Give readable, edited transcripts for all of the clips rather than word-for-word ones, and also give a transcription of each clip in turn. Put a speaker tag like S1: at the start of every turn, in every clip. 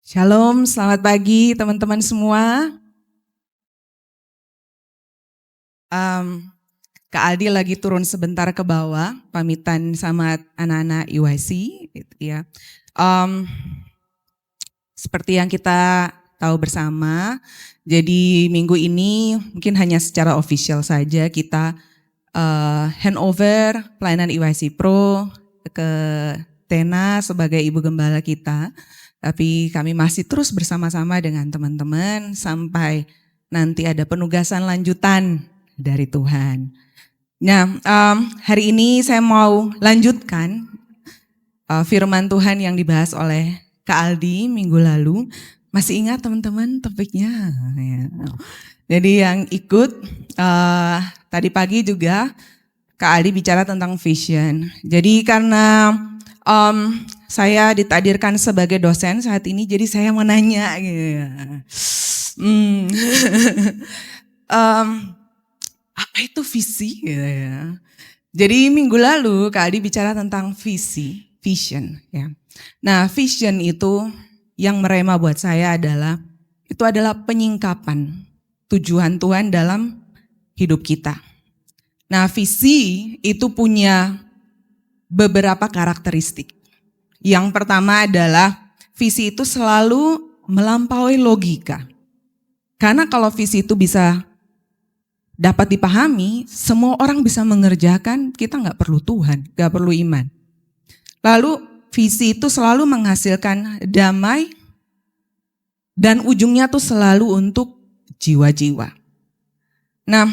S1: Shalom, selamat pagi teman-teman semua. Kak Aldi lagi turun sebentar ke bawah, pamitan sama anak-anak EYC, gitu ya. Seperti yang kita tahu bersama, jadi minggu ini mungkin hanya secara official saja kita handover pelayanan EYC Pro ke Tena sebagai ibu gembala kita. Tapi kami masih terus bersama-sama dengan teman-teman sampai nanti ada penugasan lanjutan dari Tuhan. Nah, hari ini saya mau lanjutkan firman Tuhan yang dibahas oleh Kak Aldi minggu lalu. Masih ingat teman-teman topiknya? Ya. Jadi yang ikut tadi pagi juga Kak Aldi bicara tentang vision. Jadi karena saya ditakdirkan sebagai dosen saat ini, jadi saya mau nanya gitu. Apa itu visi gitu ya. Jadi minggu lalu Kak Aldi bicara tentang visi, vision ya. Nah, vision itu yang merema buat saya adalah penyingkapan tujuan Tuhan dalam hidup kita. Nah, visi itu punya beberapa karakteristik. Yang pertama adalah visi itu selalu melampaui logika. Karena kalau visi itu bisa dapat dipahami, semua orang bisa mengerjakan, kita nggak perlu Tuhan, nggak perlu iman. Lalu visi itu selalu menghasilkan damai dan ujungnya tuh selalu untuk jiwa-jiwa. Nah,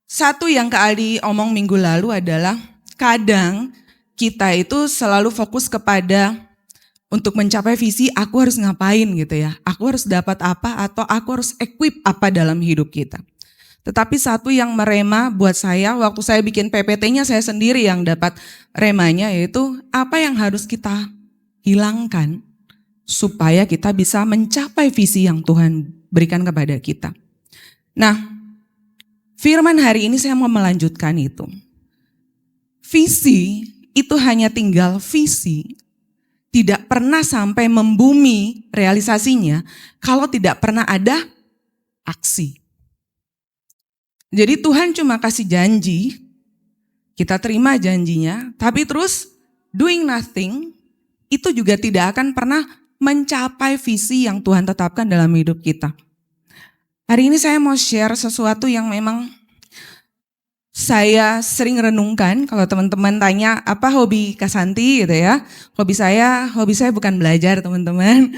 S1: satu yang Kak Aldi omong minggu lalu adalah kadang kita itu selalu fokus kepada untuk mencapai visi aku harus ngapain gitu ya. Aku harus dapat apa atau aku harus equip apa dalam hidup kita. Tetapi satu yang merema buat saya waktu saya bikin PPT-nya saya sendiri yang dapat remanya yaitu apa yang harus kita hilangkan supaya kita bisa mencapai visi yang Tuhan berikan kepada kita. Nah, firman hari ini saya mau melanjutkan itu. Visi itu hanya tinggal visi, tidak pernah sampai membumi realisasinya kalau tidak pernah ada aksi. Jadi Tuhan cuma kasih janji, kita terima janjinya, tapi terus doing nothing itu juga tidak akan pernah mencapai visi yang Tuhan tetapkan dalam hidup kita. Hari ini saya mau share sesuatu yang memang saya sering renungkan. Kalau teman-teman tanya apa hobi Kasanti gitu ya. Hobi saya bukan belajar teman-teman.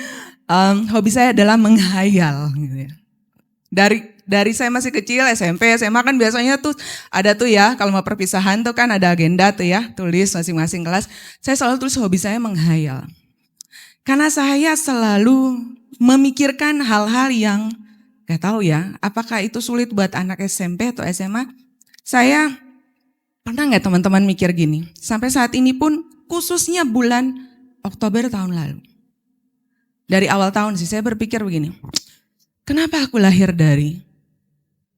S1: Hobi saya adalah menghayal gitu ya. Dari saya masih kecil SMP, SMA kan biasanya tuh ada tuh ya kalau mau perpisahan tuh kan ada agenda tuh ya, tulis masing-masing kelas. Saya selalu tulis hobi saya menghayal. Karena saya selalu memikirkan hal-hal yang gak tahu ya, apakah itu sulit buat anak SMP atau SMA. Saya pernah gak teman-teman mikir gini, sampai saat ini pun khususnya bulan Oktober tahun lalu. Dari awal tahun sih saya berpikir begini, kenapa aku lahir dari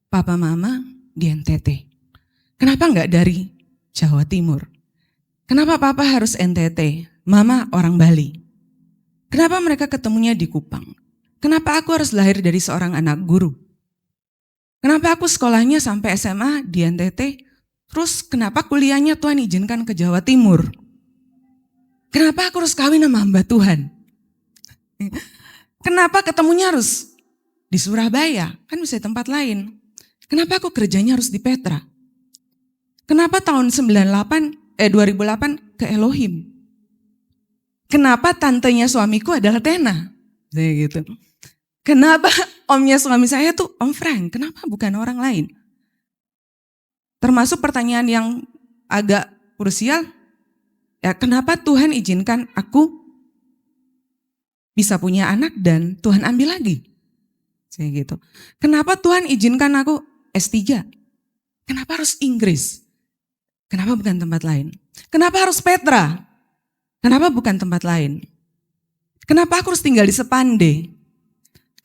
S1: papa mama di NTT? Kenapa gak dari Jawa Timur? Kenapa papa harus NTT, mama orang Bali? Kenapa mereka ketemunya di Kupang? Kenapa aku harus lahir dari seorang anak guru? Kenapa aku sekolahnya sampai SMA di NTT, terus kenapa kuliahnya Tuhan izinkan ke Jawa Timur? Kenapa aku harus kawin sama hamba Tuhan? Kenapa ketemunya harus di Surabaya? Kan bisa di tempat lain. Kenapa aku kerjanya harus di Petra? Kenapa tahun 2008 ke Elohim? Kenapa tantenya suamiku adalah Tena? Gitu. Kenapa omnya suami saya tuh Om Frank? Kenapa bukan orang lain? Termasuk pertanyaan yang agak krusial, ya kenapa Tuhan izinkan aku bisa punya anak dan Tuhan ambil lagi? Kayak gitu. Kenapa Tuhan izinkan aku S3? Kenapa harus Inggris? Kenapa bukan tempat lain? Kenapa harus Petra? Kenapa bukan tempat lain? Kenapa aku harus tinggal di Sepande?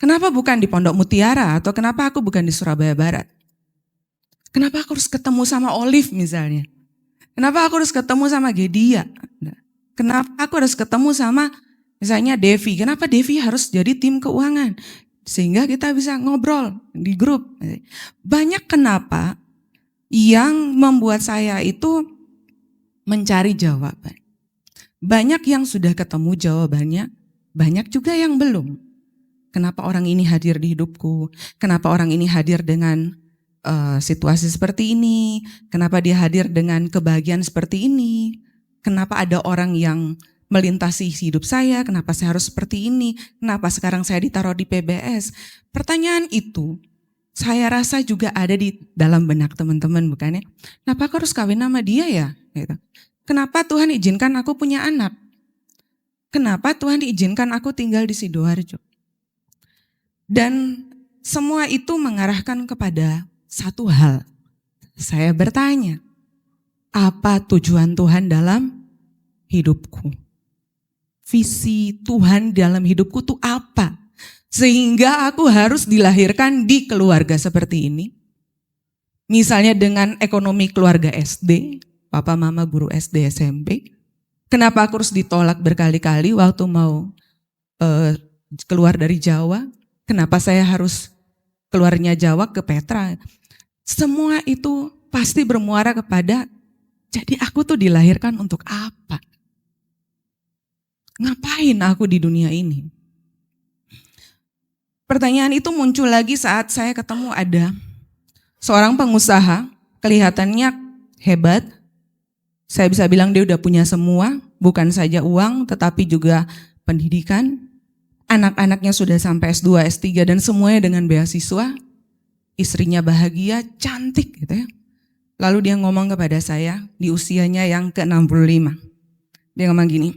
S1: Kenapa bukan di Pondok Mutiara atau kenapa aku bukan di Surabaya Barat? Kenapa aku harus ketemu sama Olive misalnya? Kenapa aku harus ketemu sama Gedia? Kenapa aku harus ketemu sama Misalnya Devi, kenapa Devi harus jadi tim keuangan? Sehingga kita bisa ngobrol di grup. Banyak kenapa yang membuat saya itu mencari jawaban. Banyak yang sudah ketemu jawabannya, banyak juga yang belum. Kenapa orang ini hadir di hidupku? Kenapa orang ini hadir dengan situasi seperti ini? Kenapa dia hadir dengan kebahagiaan seperti ini? Kenapa ada orang yang melintasi hidup saya? Kenapa saya harus seperti ini? Kenapa sekarang saya ditaruh di PBS? Pertanyaan itu saya rasa juga ada di dalam benak teman-teman, bukannya? Kenapa aku harus kawin sama dia ya? Gitu. Kenapa Tuhan izinkan aku punya anak? Kenapa Tuhan izinkan aku tinggal di Sidoarjo? Dan semua itu mengarahkan kepada satu hal. Saya bertanya, apa tujuan Tuhan dalam hidupku? Visi Tuhan dalam hidupku itu apa? Sehingga aku harus dilahirkan di keluarga seperti ini. Misalnya dengan ekonomi keluarga SD, papa mama guru SD SMP. Kenapa aku harus ditolak berkali-kali waktu mau keluar dari Jawa? Kenapa saya harus keluarnya Jawa ke Petra? Semua itu pasti bermuara kepada, jadi aku tuh dilahirkan untuk apa? Ngapain aku di dunia ini? Pertanyaan itu muncul lagi saat saya ketemu ada seorang pengusaha, kelihatannya hebat. Saya bisa bilang dia udah punya semua, bukan saja uang tetapi juga pendidikan. Anak-anaknya sudah sampai S2, S3 dan semuanya dengan beasiswa. Istrinya bahagia, cantik gitu ya. Lalu dia ngomong kepada saya di usianya yang ke-65. Dia ngomong gini,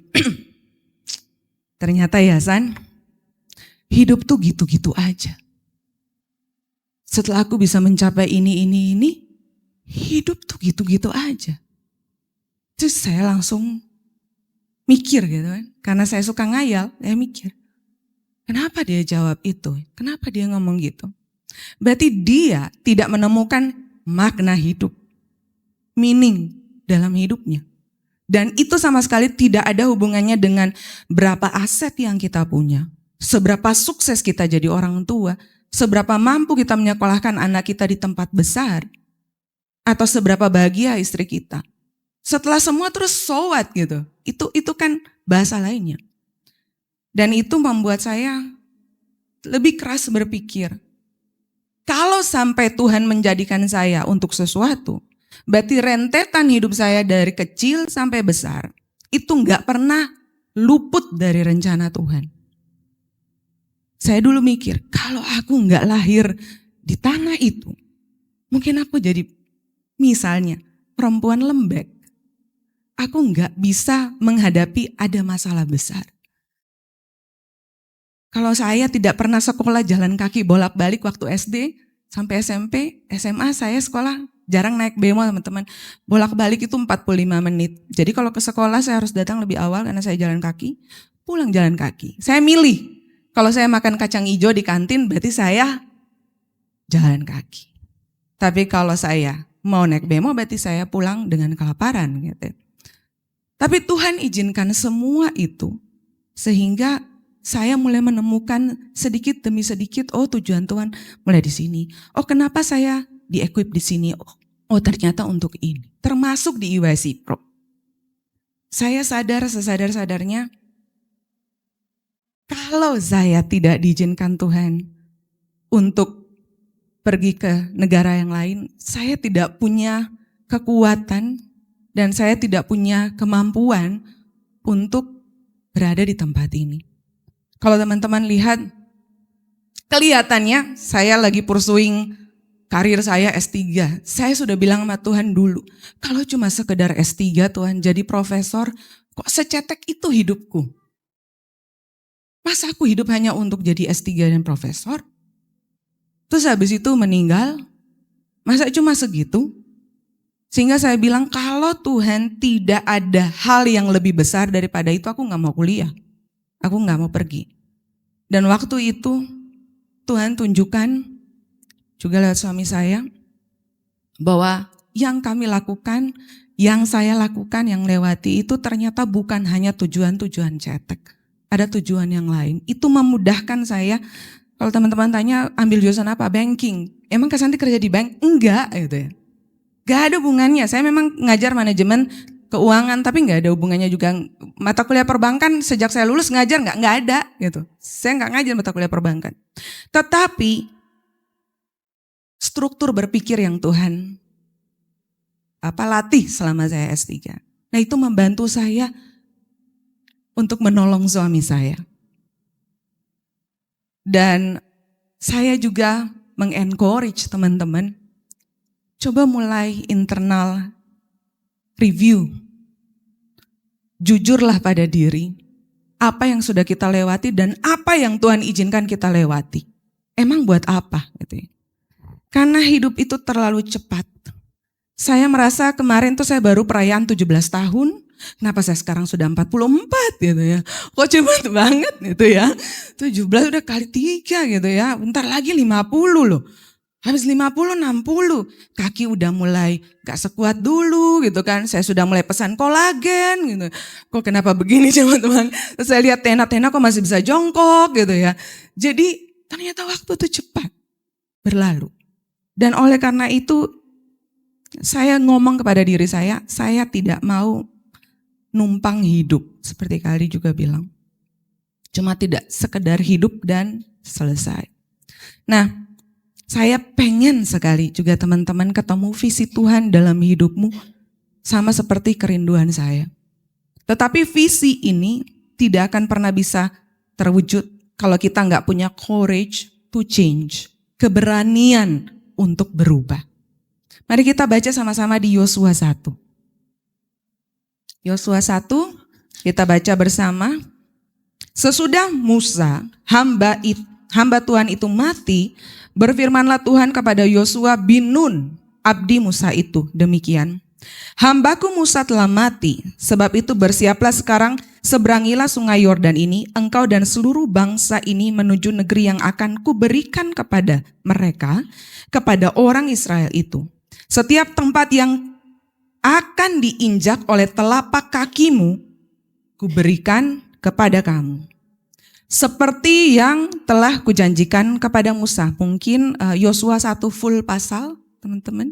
S1: ternyata ya San, hidup tuh gitu-gitu aja. Setelah aku bisa mencapai ini, hidup tuh gitu-gitu aja. Terus saya langsung mikir gitu kan, karena saya suka ngayal, saya mikir. Kenapa dia jawab itu? Kenapa dia ngomong gitu? Berarti dia tidak menemukan makna hidup, meaning dalam hidupnya. Dan itu sama sekali tidak ada hubungannya dengan berapa aset yang kita punya, seberapa sukses kita jadi orang tua, seberapa mampu kita menyekolahkan anak kita di tempat besar, atau seberapa bahagia istri kita. Setelah semua terus so what gitu, itu kan bahasa lainnya. Dan itu membuat saya lebih keras berpikir. Kalau sampai Tuhan menjadikan saya untuk sesuatu, berarti rentetan hidup saya dari kecil sampai besar, itu gak pernah luput dari rencana Tuhan. Saya dulu mikir, kalau aku gak lahir di tanah itu, mungkin aku jadi misalnya perempuan lembek. Aku gak bisa menghadapi ada masalah besar. Kalau saya tidak pernah sekolah jalan kaki bolak-balik waktu SD sampai SMP, SMA saya sekolah jarang naik bemo teman-teman. Bolak-balik itu 45 menit. Jadi kalau ke sekolah saya harus datang lebih awal karena saya jalan kaki, pulang jalan kaki. Saya milih, kalau saya makan kacang hijau di kantin berarti saya jalan kaki. Tapi kalau saya mau naik bemo berarti saya pulang dengan kelaparan gitu. Tapi Tuhan izinkan semua itu sehingga saya mulai menemukan sedikit demi sedikit, oh tujuan Tuhan mulai di sini. Oh kenapa saya di-equip di sini? Oh ternyata untuk ini. Termasuk di IYC Pro. Saya sadar sesadar-sadarnya, kalau saya tidak diizinkan Tuhan untuk pergi ke negara yang lain, saya tidak punya kekuatan dan saya tidak punya kemampuan untuk berada di tempat ini. Kalau teman-teman lihat, kelihatannya saya lagi pursuing karir saya S3. Saya sudah bilang sama Tuhan dulu, kalau cuma sekedar S3 Tuhan jadi profesor, kok secetek itu hidupku? Masa aku hidup hanya untuk jadi S3 dan profesor? Terus habis itu meninggal, masa cuma segitu? Sehingga saya bilang kalau Tuhan tidak ada hal yang lebih besar daripada itu, aku gak mau kuliah. Aku gak mau pergi. Dan waktu itu Tuhan tunjukkan juga lewat suami saya bahwa yang kami lakukan, yang saya lakukan, yang lewati itu ternyata bukan hanya tujuan-tujuan cetek. ada tujuan yang lain. Itu memudahkan saya. Kalau teman-teman tanya ambil jurusan apa? Banking. Emang Kak Santi kerja di bank? Enggak gitu ya. Gak ada hubungannya. Saya memang ngajar manajemen keuangan, tapi nggak ada hubungannya juga. Mata kuliah perbankan sejak saya lulus ngajar nggak ada gitu. Saya nggak ngajar mata kuliah perbankan. Tetapi struktur berpikir yang Tuhan latih selama saya S3. Nah itu membantu saya untuk menolong suami saya. Dan saya juga mengencourage teman-teman, coba mulai internal review. Jujurlah pada diri, apa yang sudah kita lewati dan apa yang Tuhan izinkan kita lewati. Emang buat apa? Gitu ya. Karena hidup itu terlalu cepat. Saya merasa kemarin tuh saya baru perayaan 17 tahun, kenapa saya sekarang sudah 44 gitu ya. Kok cepat banget gitu ya. 17 udah kali 3 gitu ya, bentar lagi 50 loh. Habis 50, 60, kaki udah mulai gak sekuat dulu gitu kan. Saya sudah mulai pesan kolagen gitu. Kok kenapa begini teman-teman. Terus saya lihat tena-tena kok masih bisa jongkok gitu ya. Jadi ternyata waktu itu cepat berlalu. Dan oleh karena itu saya ngomong kepada diri saya tidak mau numpang hidup. Seperti Kali juga bilang. Cuma tidak sekedar hidup dan selesai. Nah, saya pengen sekali juga teman-teman ketemu visi Tuhan dalam hidupmu sama seperti kerinduan saya. Tetapi visi ini tidak akan pernah bisa terwujud kalau kita nggak punya courage to change, keberanian untuk berubah. Mari kita baca sama-sama di Yosua 1. Yosua 1 kita baca bersama. Sesudah Musa, hamba Tuhan itu mati, berfirmanlah Tuhan kepada Yosua bin Nun, abdi Musa itu, demikian. Hambaku Musa telah mati, sebab itu bersiaplah sekarang, seberangilah sungai Yordan ini, engkau dan seluruh bangsa ini menuju negeri yang akan kuberikan kepada mereka, kepada orang Israel itu. Setiap tempat yang akan diinjak oleh telapak kakimu, kuberikan kepada kamu. Seperti yang telah kujanjikan kepada Musa. Mungkin Yosua 1 full pasal, teman-teman.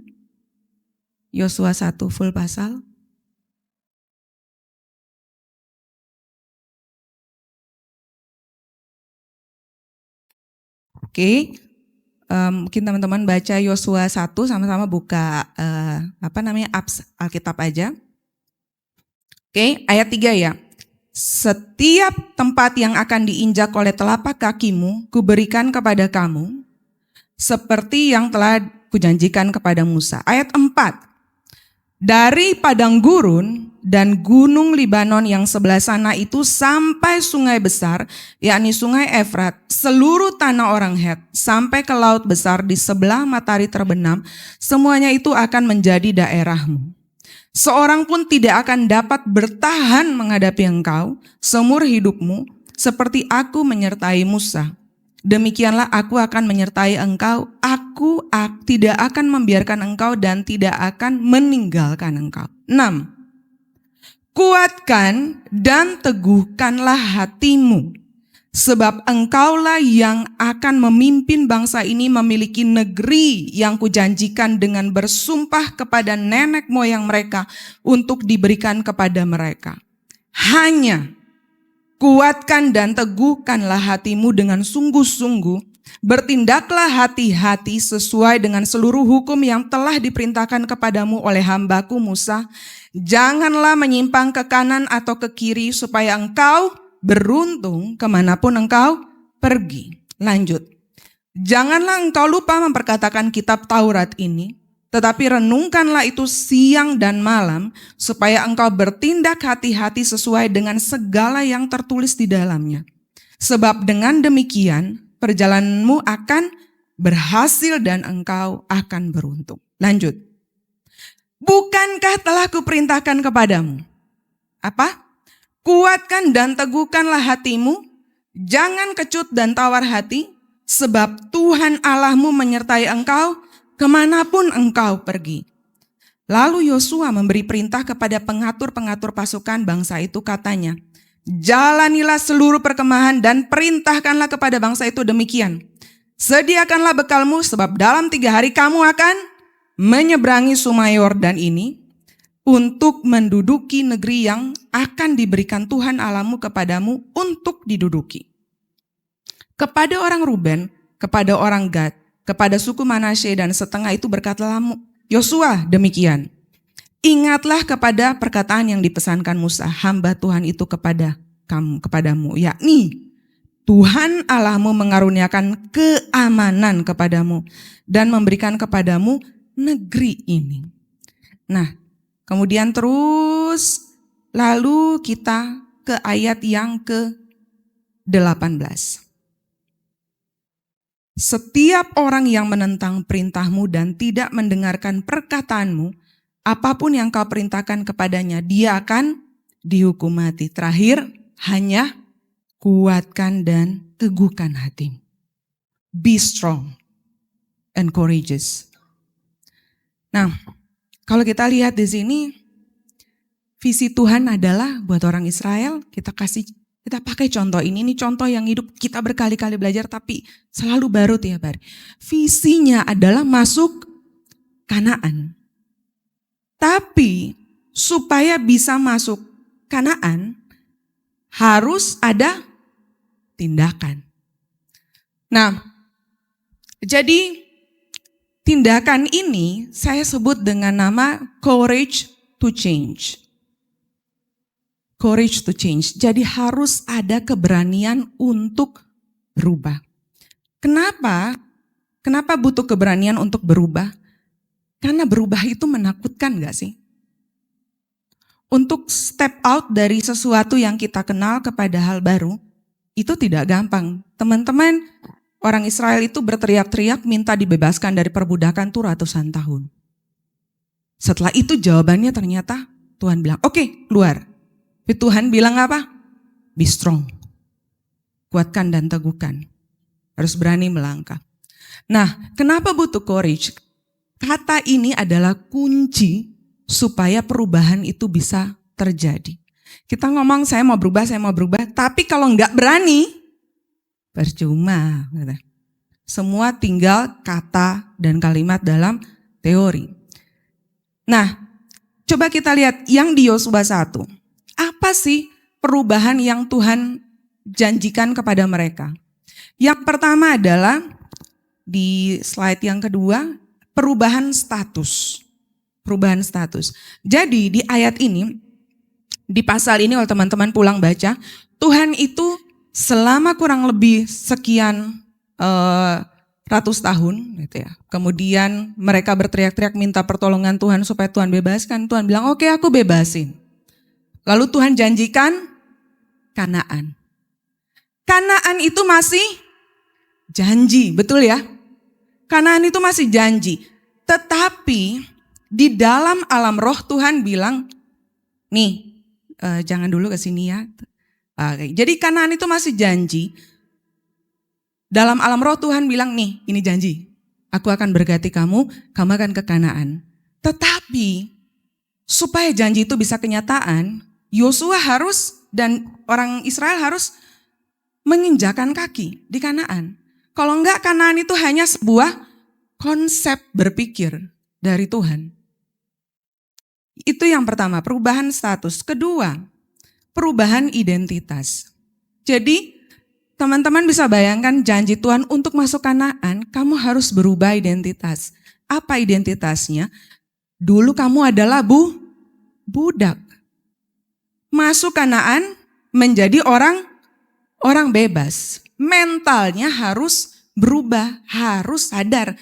S1: Yosua 1 full pasal. Oke. Mungkin teman-teman baca Yosua 1 sama-sama buka Alkitab aja. Oke, ayat 3 ya. Setiap tempat yang akan diinjak oleh telapak kakimu, kuberikan kepada kamu, seperti yang telah kujanjikan kepada Musa. Ayat 4, dari padang gurun dan gunung Libanon yang sebelah sana itu sampai sungai besar, yakni sungai Efrat, seluruh tanah orang Het, sampai ke laut besar di sebelah matahari terbenam, semuanya itu akan menjadi daerahmu. Seorang pun tidak akan dapat bertahan menghadapi engkau seumur hidupmu, seperti aku menyertai Musa. Demikianlah aku akan menyertai engkau, aku tidak akan membiarkan engkau dan tidak akan meninggalkan engkau. 6. Kuatkan dan teguhkanlah hatimu, sebab engkaulah yang akan memimpin bangsa ini memiliki negeri yang kujanjikan dengan bersumpah kepada nenek moyang mereka untuk diberikan kepada mereka. Hanya kuatkan dan teguhkanlah hatimu dengan sungguh-sungguh, bertindaklah hati-hati sesuai dengan seluruh hukum yang telah diperintahkan kepadamu oleh hambaku Musa. Janganlah menyimpang ke kanan atau ke kiri supaya engkau beruntung kemanapun engkau pergi. Lanjut. Janganlah engkau lupa memperkatakan kitab Taurat ini, tetapi renungkanlah itu siang dan malam, supaya engkau bertindak hati-hati sesuai dengan segala yang tertulis di dalamnya. Sebab dengan demikian perjalananmu akan berhasil dan engkau akan beruntung. Lanjut. Bukankah telah kuperintahkan kepadamu? Apa? Kuatkan dan teguhkanlah hatimu, jangan kecut dan tawar hati, sebab Tuhan Allahmu menyertai engkau kemanapun engkau pergi. Lalu Yosua memberi perintah kepada pengatur-pengatur pasukan bangsa itu, katanya, Jalanilah seluruh perkemahan dan perintahkanlah kepada bangsa itu demikian. Sediakanlah bekalmu sebab dalam 3 hari kamu akan menyeberangi Sungai Yordan ini untuk menduduki negeri yang akan diberikan Tuhan Allahmu kepadamu untuk diduduki. Kepada orang Ruben, kepada orang Gad, kepada suku Manasye dan setengah itu berkatalah Yosua demikian. Ingatlah kepada perkataan yang dipesankan Musa, hamba Tuhan itu kepadamu, yakni Tuhan Allahmu mengaruniakan keamanan kepadamu dan memberikan kepadamu negeri ini. Nah, kemudian terus lalu kita ke ayat yang ke-18. Setiap orang yang menentang perintahmu dan tidak mendengarkan perkataanmu, apapun yang kau perintahkan kepadanya, dia akan dihukum mati. Terakhir, hanya kuatkan dan teguhkan hatimu. Be strong and courageous. Nah, kalau kita lihat di sini, visi Tuhan adalah buat orang Israel, kita pakai contoh ini contoh yang hidup kita berkali-kali belajar tapi selalu baru tiap hari. Visinya adalah masuk Kanaan. Tapi supaya bisa masuk Kanaan harus ada tindakan. Nah, jadi tindakan ini saya sebut dengan nama courage to change. Courage to change. Jadi harus ada keberanian untuk berubah. Kenapa? Kenapa butuh keberanian untuk berubah? Karena berubah itu menakutkan gak sih? Untuk step out dari sesuatu yang kita kenal kepada hal baru, itu tidak gampang. Teman-teman, orang Israel itu berteriak-teriak minta dibebaskan dari perbudakan tuh ratusan tahun. Setelah itu jawabannya ternyata Tuhan bilang, oke, keluar. Tapi Tuhan bilang apa? Be strong. Kuatkan dan teguhkan. Harus berani melangkah. Nah, kenapa butuh courage? Kata ini adalah kunci supaya perubahan itu bisa terjadi. Kita ngomong saya mau berubah, tapi kalau nggak berani, percuma. Semua tinggal kata dan kalimat dalam teori. Nah, coba kita lihat yang di Yosua 1. Apa sih perubahan yang Tuhan janjikan kepada mereka? Yang pertama adalah di slide yang kedua, perubahan status. Perubahan status. Jadi di ayat ini, di pasal ini kalau teman-teman pulang baca, Tuhan itu selama kurang lebih sekian ratus tahun gitu ya. Kemudian mereka berteriak-teriak minta pertolongan Tuhan supaya Tuhan bebaskan. Tuhan bilang, oke, aku bebasin. Lalu Tuhan janjikan Kanaan. Kanaan itu masih janji, betul ya? Kanaan itu masih janji. Tetapi di dalam alam roh Tuhan bilang, nih jangan dulu ke sini ya. Jadi Kanaan itu masih janji. Dalam alam roh Tuhan bilang, nih ini janji. Aku akan berkati kamu, kamu akan ke Kanaan. Tetapi supaya janji itu bisa kenyataan, Yosua harus dan orang Israel harus menginjakan kaki di Kanaan. Kalau enggak, Kanaan itu hanya sebuah konsep berpikir dari Tuhan. Itu yang pertama, perubahan status. Kedua, perubahan identitas. Jadi teman-teman bisa bayangkan janji Tuhan untuk masuk Kanaan, kamu harus berubah identitas. Apa identitasnya? Dulu kamu adalah budak. Masuk Kanaan menjadi orang bebas. Mentalnya harus berubah, harus sadar,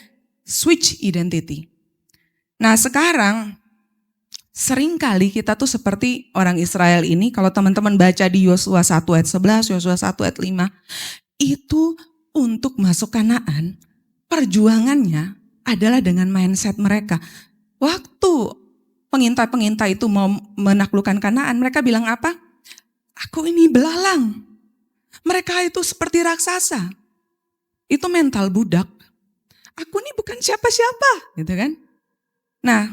S1: switch identity. Nah sekarang seringkali kita tuh seperti orang Israel ini, kalau teman-teman baca di Yosua 1 ayat 11, Yosua 1 ayat 5, itu untuk masuk Kanaan, perjuangannya adalah dengan mindset mereka. Waktu pengintai-pengintai itu mau menaklukkan Kanaan, mereka bilang apa? Aku ini belalang. Mereka itu seperti raksasa. Itu mental budak. Aku ini bukan siapa-siapa, gitu kan? Nah,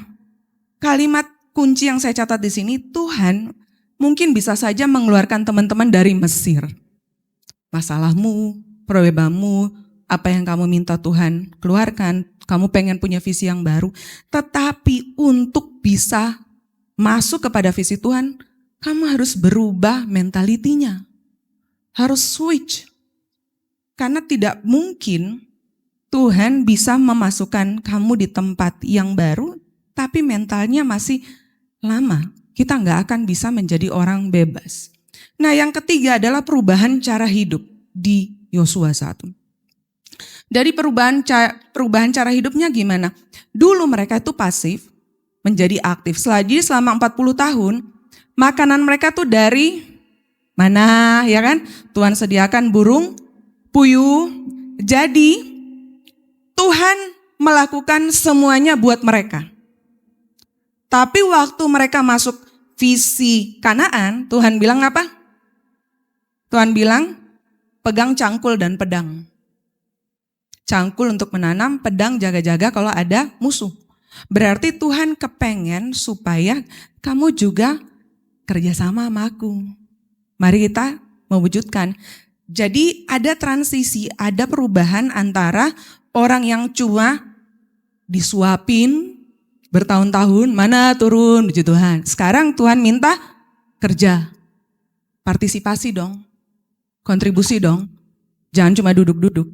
S1: kalimat kunci yang saya catat di sini, Tuhan mungkin bisa saja mengeluarkan teman-teman dari Mesir. Masalahmu, problemmu, apa yang kamu minta Tuhan keluarkan, kamu pengen punya visi yang baru. Tetapi untuk bisa masuk kepada visi Tuhan, kamu harus berubah mentalitinya. Harus switch. Karena tidak mungkin Tuhan bisa memasukkan kamu di tempat yang baru, tapi mentalnya masih lama. Kita nggak akan bisa menjadi orang bebas. Nah, yang ketiga adalah perubahan cara hidup di Yosua 1. Dari perubahan cara hidupnya gimana? Dulu mereka itu pasif, menjadi aktif. Jadi selama 40 tahun, makanan mereka tuh dari mana, ya kan? Tuhan sediakan burung puyuh. Jadi Tuhan melakukan semuanya buat mereka. Tapi waktu mereka masuk visi Kanaan, Tuhan bilang apa? Tuhan bilang, pegang cangkul dan pedang. Cangkul untuk menanam, pedang jaga-jaga kalau ada musuh. Berarti Tuhan kepengen supaya kamu juga kerjasama sama aku. Mari kita mewujudkan. Jadi ada transisi, ada perubahan antara orang yang cuma disuapin bertahun-tahun, mana turun puji Tuhan. Sekarang Tuhan minta kerja, partisipasi dong, kontribusi dong, jangan cuma duduk-duduk.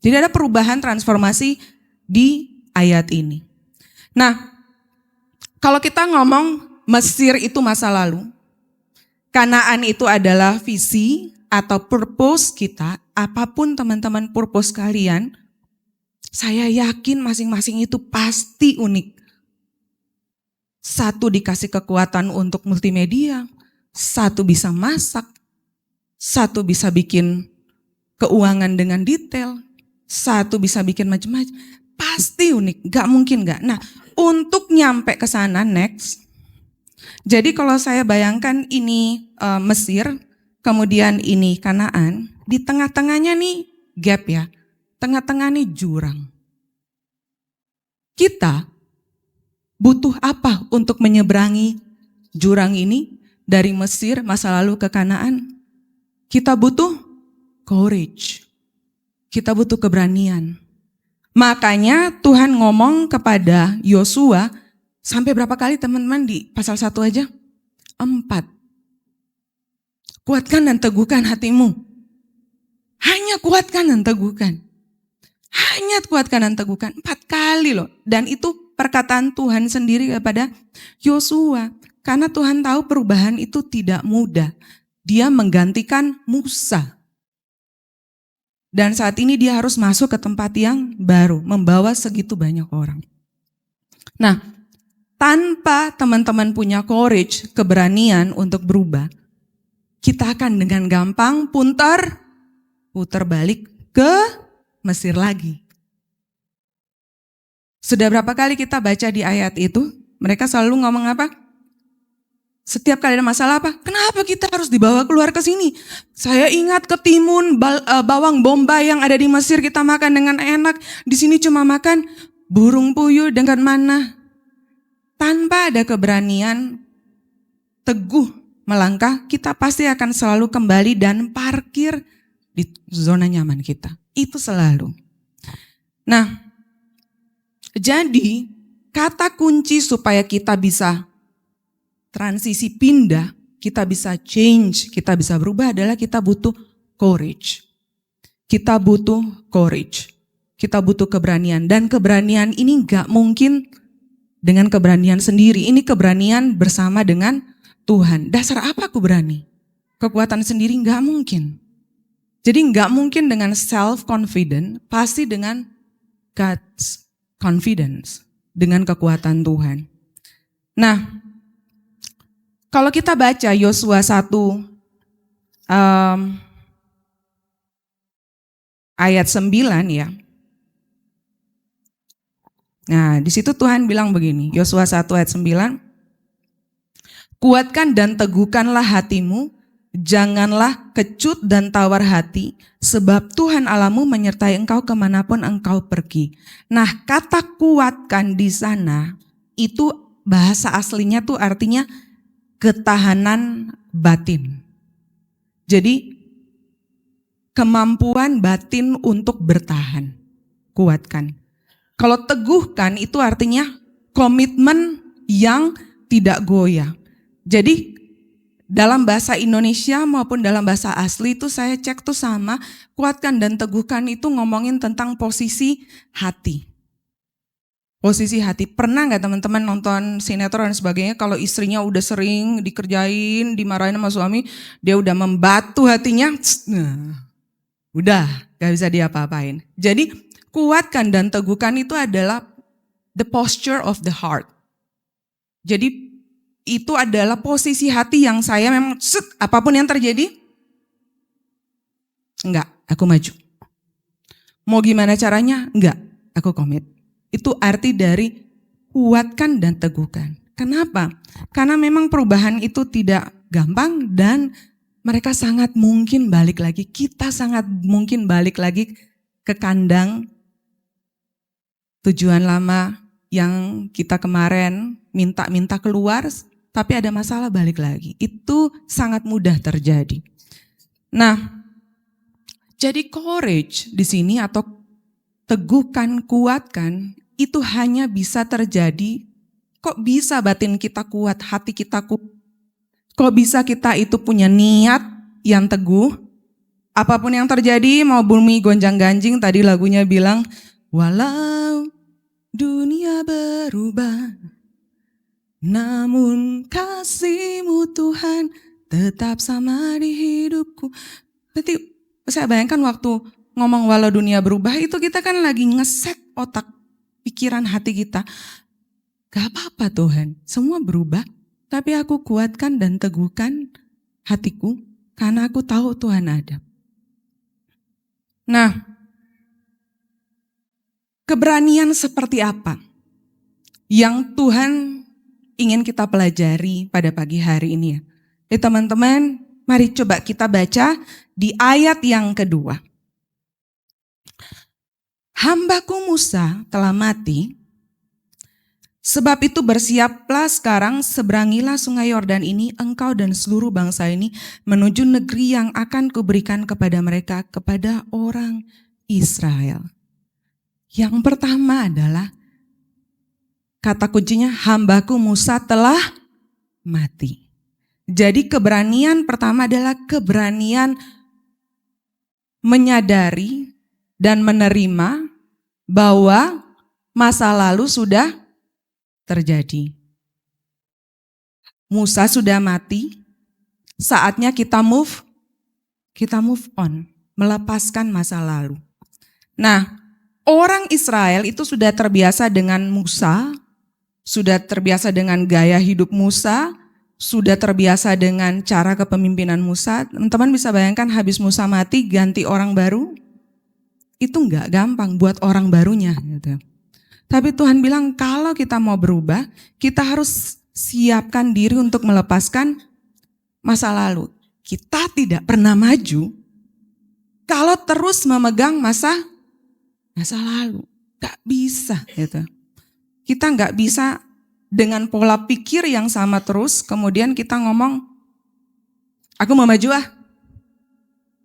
S1: Jadi ada perubahan transformasi di ayat ini. Nah, kalau kita ngomong Mesir itu masa lalu, Kanaan itu adalah visi atau purpose kita, apapun teman-teman purpose kalian, saya yakin masing-masing itu pasti unik. Satu dikasih kekuatan untuk multimedia, satu bisa masak, satu bisa bikin keuangan dengan detail, satu bisa bikin macam-macam. Pasti unik, gak mungkin gak. Nah, untuk nyampe ke sana next. Jadi kalau saya bayangkan ini Mesir, kemudian ini Kanaan, di tengah-tengahnya nih gap ya. Tengah-tengah nih jurang. Kita butuh apa untuk menyeberangi jurang ini dari Mesir masa lalu ke Kanaan? Kita butuh courage. Kita butuh keberanian. Makanya Tuhan ngomong kepada Yosua, sampai berapa kali teman-teman di pasal 1 aja? 4. Kuatkan dan teguhkan hatimu. Hanya kuatkan dan teguhkan. Hanya kuatkan dan teguhkan. 4 kali loh. Dan itu perkataan Tuhan sendiri kepada Yosua. Karena Tuhan tahu perubahan itu tidak mudah. Dia menggantikan Musa. Dan saat ini dia harus masuk ke tempat yang baru. Membawa segitu banyak orang. Nah, tanpa teman-teman punya courage, keberanian untuk berubah, kita akan dengan gampang putar balik ke Mesir lagi. Sudah berapa kali kita baca di ayat itu, mereka selalu ngomong apa? Setiap kali ada masalah apa? Kenapa kita harus dibawa keluar ke sini? Saya ingat ketimun, bawang bombay yang ada di Mesir kita makan dengan enak. Di sini cuma makan burung puyuh dengan mana? Tanpa ada keberanian teguh melangkah, kita pasti akan selalu kembali dan parkir di zona nyaman kita. Itu selalu. Nah, jadi kata kunci supaya kita bisa transisi pindah, kita bisa change, kita bisa berubah adalah kita butuh courage. Kita butuh courage. Kita butuh keberanian. Dan keberanian ini gak mungkin dengan keberanian sendiri. Ini keberanian bersama dengan Tuhan. Dasar apa aku berani? Kekuatan sendiri gak mungkin. Jadi gak mungkin dengan self-confident, pasti dengan God's confidence. Dengan kekuatan Tuhan. Nah, kalau kita baca Yosua 1 ayat 9 ya. Nah, di situ Tuhan bilang begini, Yosua 1 ayat 9. Kuatkan dan teguhkanlah hatimu, janganlah kecut dan tawar hati, sebab Tuhan Allahmu menyertai engkau kemanapun engkau pergi. Nah, kata kuatkan di sana, itu bahasa aslinya tuh artinya ketahanan batin. Jadi kemampuan batin untuk bertahan, kuatkan. Kalau teguhkan itu artinya komitmen yang tidak goyah. Jadi dalam bahasa Indonesia maupun dalam bahasa asli itu saya cek tuh sama, kuatkan dan teguhkan itu ngomongin tentang posisi hati. Posisi hati. Pernah nggak teman-teman nonton sinetron dan sebagainya, kalau istrinya udah sering dikerjain, dimarahin sama suami, dia udah membatu hatinya, nah, udah gak bisa diapa-apain. Jadi kuatkan dan teguhkan itu adalah the posture of the heart. Jadi itu adalah posisi hati yang saya memang apapun yang terjadi, enggak, aku maju. Mau gimana caranya? Enggak, aku komit. Itu arti dari kuatkan dan teguhkan. Kenapa? Karena memang perubahan itu tidak gampang dan mereka sangat mungkin balik lagi. Kita sangat mungkin balik lagi ke kandang tujuan lama yang kita kemarin minta keluar, tapi ada masalah balik lagi. Itu sangat mudah terjadi. Nah, jadi courage di sini atau teguhkan, kuatkan, itu hanya bisa terjadi, kok bisa batin kita kuat, hati kita kuat, kok bisa kita itu punya niat yang teguh, apapun yang terjadi, mau bumi gonjang-ganjing, tadi lagunya bilang, walau dunia berubah, namun kasih-Mu Tuhan tetap sama di hidupku. Berarti saya bayangkan waktu ngomong walau dunia berubah itu kita kan lagi ngeset otak, pikiran hati kita. Gak apa-apa Tuhan, semua berubah, tapi aku kuatkan dan teguhkan hatiku karena aku tahu Tuhan ada. Nah, keberanian seperti apa yang Tuhan ingin kita pelajari pada pagi hari ini ya. Teman-teman, mari coba kita baca di ayat yang kedua. Hambaku Musa telah mati, sebab itu bersiaplah sekarang, seberangilah sungai Yordan ini, engkau dan seluruh bangsa ini, menuju negeri yang akan kuberikan kepada mereka, kepada orang Israel. Yang pertama adalah, kata kuncinya, hambaku Musa telah mati. Jadi keberanian pertama adalah keberanian menyadari dan menerima bahwa masa lalu sudah terjadi. Musa sudah mati, saatnya kita move on, melepaskan masa lalu. Nah, orang Israel itu sudah terbiasa dengan Musa, sudah terbiasa dengan gaya hidup Musa, sudah terbiasa dengan cara kepemimpinan Musa. Teman-teman bisa bayangkan habis Musa mati ganti orang baru, itu enggak gampang buat orang barunya gitu. Tapi Tuhan bilang kalau kita mau berubah, kita harus siapkan diri untuk melepaskan masa lalu. Kita tidak pernah maju kalau terus memegang masa lalu. Gak bisa gitu. Kita gak bisa dengan pola pikir yang sama terus, kemudian kita ngomong, aku mau maju ah.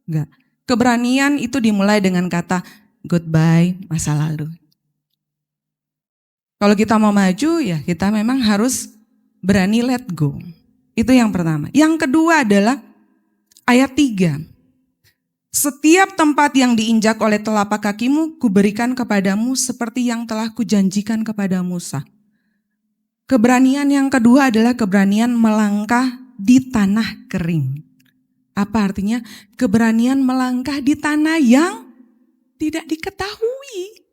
S1: Enggak. Keberanian itu dimulai dengan kata goodbye masa lalu. Kalau kita mau maju ya kita memang harus berani let go. Itu yang pertama. Yang kedua adalah ayat 3. Setiap tempat yang diinjak oleh telapak kakimu kuberikan kepadamu seperti yang telah kujanjikan kepada Musa. Keberanian yang kedua adalah keberanian melangkah di tanah kering. Apa artinya? Keberanian melangkah di tanah yang tidak diketahui.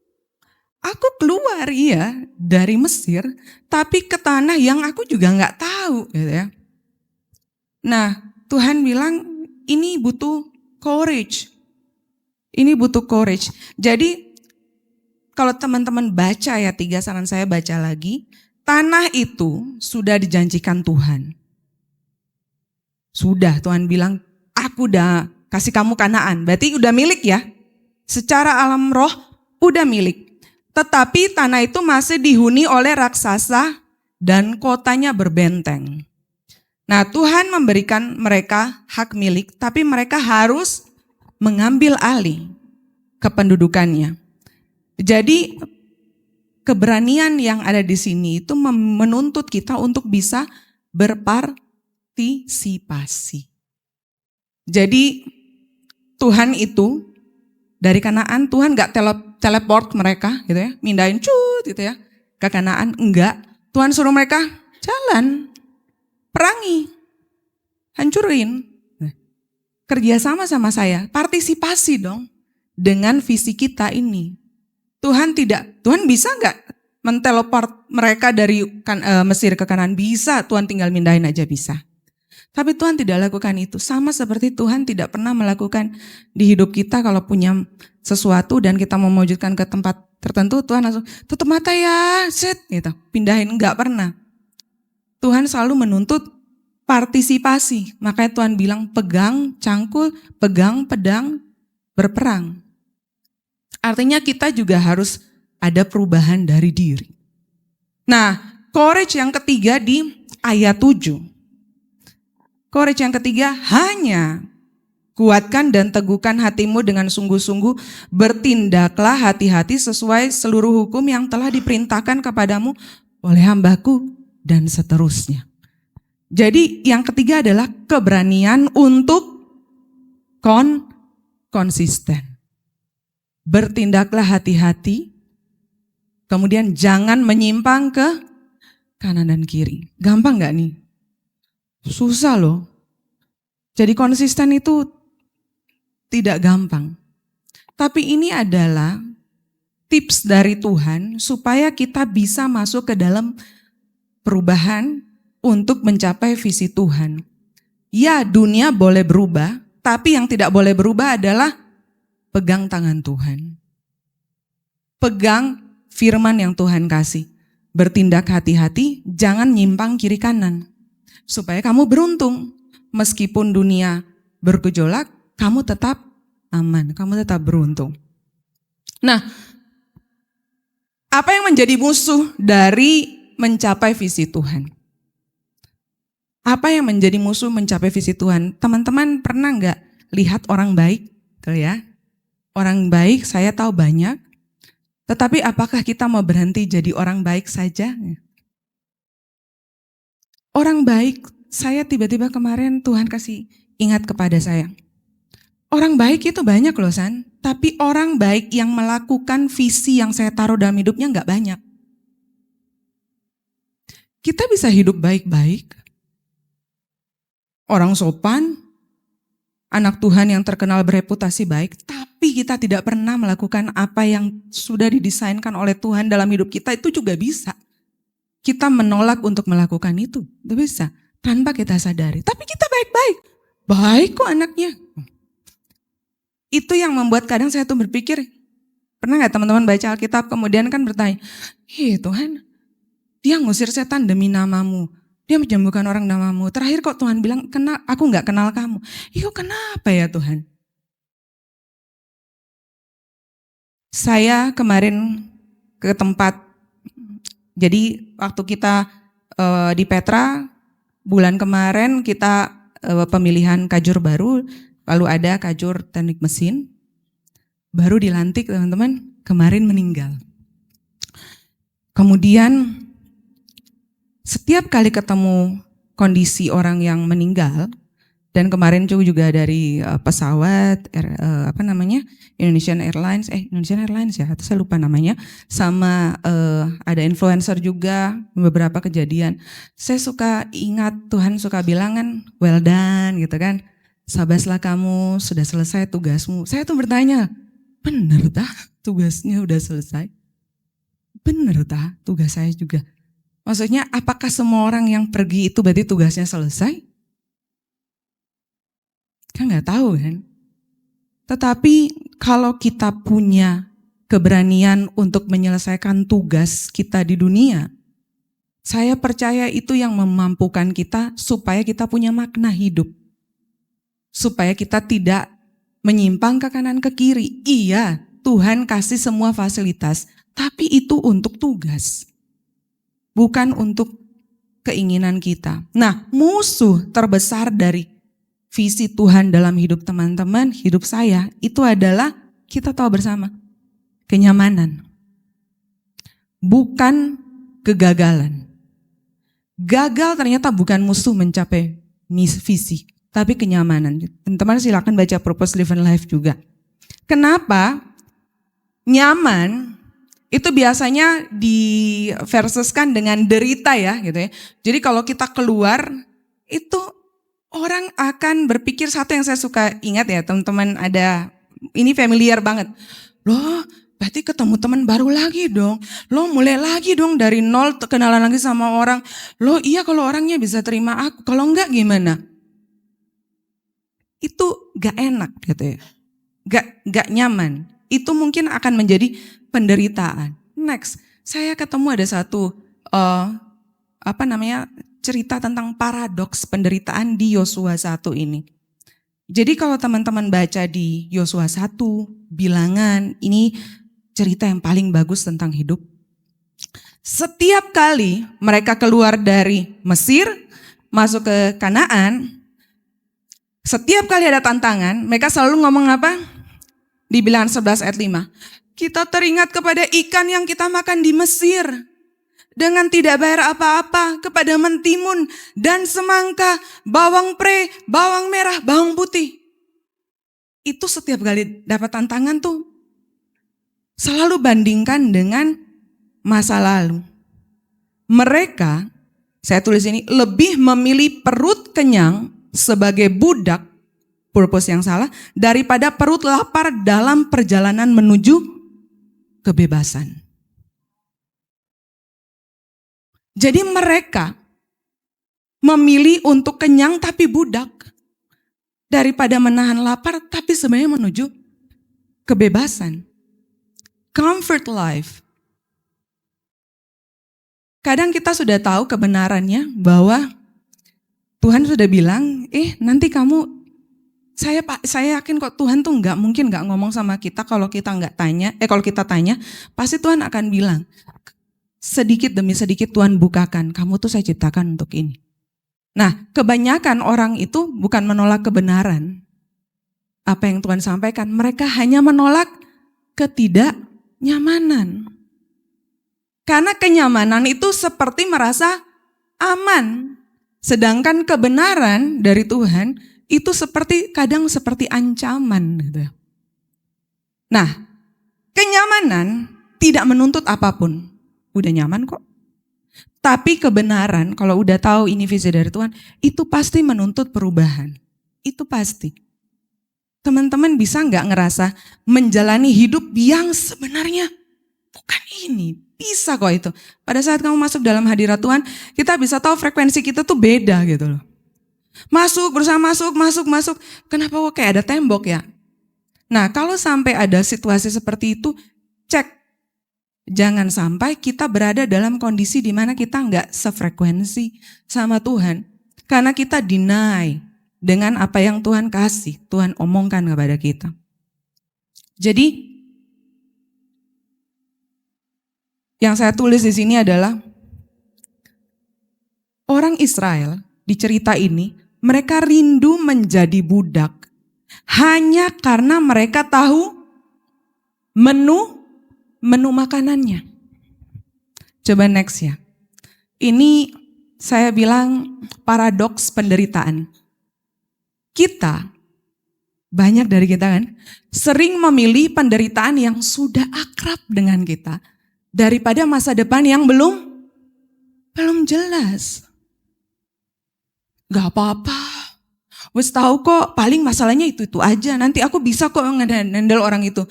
S1: Aku keluar ya dari Mesir, tapi ke tanah yang aku juga nggak tahu, gitu ya. Nah, Tuhan bilang ini butuh courage. Ini butuh courage. Jadi kalau teman-teman baca ayat 3, saran saya baca lagi. Tanah itu sudah dijanjikan Tuhan. Sudah, Tuhan bilang, aku udah kasih kamu Kanaan. Berarti udah milik ya. Secara alam roh udah milik. Tetapi tanah itu masih dihuni oleh raksasa dan kotanya berbenteng. Nah, Tuhan memberikan mereka hak milik, tapi mereka harus mengambil alih kependudukannya. Jadi keberanian yang ada di sini itu menuntut kita untuk bisa berpartisipasi. Jadi Tuhan itu dari Kanaan, Tuhan gak teleport mereka gitu ya, mindahin cut gitu ya ke Kanaan, enggak. Tuhan suruh mereka jalan, perangi, hancurin. Kerjasama sama saya, partisipasi dong dengan visi kita ini. Tuhan bisa nggak menteleport mereka dari Mesir ke Kanaan? Bisa, Tuhan tinggal mindahin aja bisa. Tapi Tuhan tidak lakukan itu. Sama seperti Tuhan tidak pernah melakukan di hidup kita kalau punya sesuatu dan kita mau mewujudkan ke tempat tertentu, Tuhan langsung tutup mata ya, set gitu, pindahin, enggak pernah. Tuhan selalu menuntut partisipasi. Makanya Tuhan bilang pegang cangkul, pegang pedang, berperang. Artinya kita juga harus ada perubahan dari diri. Nah, courage yang ketiga di ayat 7. Courage yang ketiga, hanya kuatkan dan teguhkan hatimu dengan sungguh-sungguh, bertindaklah hati-hati sesuai seluruh hukum yang telah diperintahkan kepadamu oleh hambaku, dan seterusnya. Jadi yang ketiga adalah keberanian untuk konsisten. Bertindaklah hati-hati, kemudian jangan menyimpang ke kanan dan kiri. Gampang gak nih? Susah loh. Jadi konsisten itu tidak gampang. Tapi ini adalah tips dari Tuhan supaya kita bisa masuk ke dalam perubahan untuk mencapai visi Tuhan. Ya, dunia boleh berubah, tapi yang tidak boleh berubah adalah pegang tangan Tuhan. Pegang firman yang Tuhan kasih. Bertindak hati-hati, jangan nyimpang kiri kanan. Supaya kamu beruntung. Meskipun dunia bergejolak, kamu tetap aman, kamu tetap beruntung. Nah, apa yang menjadi musuh dari mencapai visi Tuhan? Apa yang menjadi musuh mencapai visi Tuhan? Teman-teman pernah nggak lihat orang baik? Tuh ya. Orang baik saya tahu banyak, tetapi apakah kita mau berhenti jadi orang baik saja? Orang baik, saya tiba-tiba kemarin Tuhan kasih ingat kepada saya. Orang baik itu banyak loh San, tapi orang baik yang melakukan visi yang saya taruh dalam hidupnya nggak banyak. Kita bisa hidup baik-baik, orang sopan, anak Tuhan yang terkenal bereputasi baik, tapi kita tidak pernah melakukan apa yang sudah didesainkan oleh Tuhan dalam hidup kita, itu juga bisa. Kita menolak untuk melakukan itu bisa, tanpa kita sadari. Tapi kita baik-baik, baik kok anaknya. Itu yang membuat kadang saya tuh berpikir, pernah gak teman-teman baca Alkitab kemudian kan bertanya, Tuhan, dia ngusir setan demi namamu. Dia menyembuhkan orang namamu. Terakhir kok Tuhan bilang, aku gak kenal kamu. Kenapa ya Tuhan? Saya kemarin ke tempat, jadi waktu kita di Petra, bulan kemarin kita pemilihan kajur baru, lalu ada kajur teknik mesin, baru dilantik teman-teman, kemarin meninggal. Kemudian setiap kali ketemu kondisi orang yang meninggal, dan kemarin juga dari pesawat Indonesian Airlines ya, atau saya lupa namanya, sama ada influencer juga, beberapa kejadian. Saya suka ingat Tuhan suka bilang kan, well done gitu kan, sabaslah kamu, sudah selesai tugasmu. Saya tuh bertanya, bener tah tugasnya udah selesai? Bener tah tugas saya juga? Maksudnya apakah semua orang yang pergi itu berarti tugasnya selesai? Kan nggak tahu kan. Tetapi kalau kita punya keberanian untuk menyelesaikan tugas kita di dunia, saya percaya itu yang memampukan kita supaya kita punya makna hidup. Supaya kita tidak menyimpang ke kanan ke kiri. Iya, Tuhan kasih semua fasilitas, tapi itu untuk tugas. Bukan untuk keinginan kita. Nah, musuh terbesar dari visi Tuhan dalam hidup teman-teman, hidup saya, itu adalah kita tahu bersama, kenyamanan. Bukan kegagalan. Gagal ternyata bukan musuh mencapai visi, tapi kenyamanan. Teman-teman silakan baca Purpose Live and Life juga. Kenapa? Nyaman itu biasanya diversuskan dengan derita ya gitu ya. Jadi kalau kita keluar itu orang akan berpikir, satu yang saya suka ingat ya teman-teman, ada ini familiar banget. Loh, berarti ketemu teman baru lagi dong. Loh, mulai lagi dong dari nol, kenalan lagi sama orang. Loh iya, kalau orangnya bisa terima aku, kalau enggak gimana? Itu gak enak gitu ya. Gak nyaman. Itu mungkin akan menjadi penderitaan. Next, saya ketemu ada satu cerita tentang paradoks penderitaan di Yosua 1 ini. Jadi kalau teman-teman baca di Yosua 1, Bilangan, ini cerita yang paling bagus tentang hidup. Setiap kali mereka keluar dari Mesir, masuk ke Kanaan, setiap kali ada tantangan, mereka selalu ngomong apa? Di Bilangan 11 ayat 5. Kita teringat kepada ikan yang kita makan di Mesir. Dengan tidak bayar apa-apa, kepada mentimun dan semangka, bawang pre, bawang merah, bawang putih. Itu setiap kali dapat tantangan tuh selalu bandingkan dengan masa lalu. Mereka, saya tulis ini, lebih memilih perut kenyang sebagai budak, purpose yang salah, daripada perut lapar dalam perjalanan menuju kebebasan. Jadi mereka memilih untuk kenyang tapi budak, daripada menahan lapar tapi sebenarnya menuju kebebasan. Comfort life. Kadang kita sudah tahu kebenarannya bahwa Tuhan sudah bilang, nanti kamu, saya yakin kok Tuhan tuh nggak mungkin nggak ngomong sama kita kalau kita nggak tanya, kalau kita tanya, pasti Tuhan akan bilang, sedikit demi sedikit Tuhan bukakan, kamu tuh saya ciptakan untuk ini. Nah, kebanyakan orang itu bukan menolak kebenaran. Apa yang Tuhan sampaikan, mereka hanya menolak ketidaknyamanan. Karena kenyamanan itu seperti merasa aman. Sedangkan kebenaran dari Tuhan itu kadang seperti ancaman. Gitu. Nah, kenyamanan tidak menuntut apapun. Udah nyaman kok. Tapi kebenaran, kalau udah tahu ini visi dari Tuhan, itu pasti menuntut perubahan. Itu pasti. Teman-teman bisa nggak ngerasa menjalani hidup yang sebenarnya bukan ini? Bisa kok itu. Pada saat kamu masuk dalam hadirat Tuhan, kita bisa tahu frekuensi kita tuh beda gitu loh. Berusaha masuk. Kenapa kok kayak ada tembok ya? Nah, kalau sampai ada situasi seperti itu, cek. Jangan sampai kita berada dalam kondisi di mana kita nggak sefrekuensi sama Tuhan. Karena kita deny dengan apa yang Tuhan kasih, Tuhan omongkan kepada kita. Jadi, yang saya tulis di sini adalah, orang Israel di cerita ini, mereka rindu menjadi budak. Hanya karena mereka tahu menu makanannya. Coba next ya. Ini saya bilang paradoks penderitaan. Kita, banyak dari kita kan, sering memilih penderitaan yang sudah akrab dengan kita daripada masa depan yang belum jelas. Gak apa-apa. Wes tahu kok, paling masalahnya itu aja. Nanti aku bisa kok nge-handle orang itu.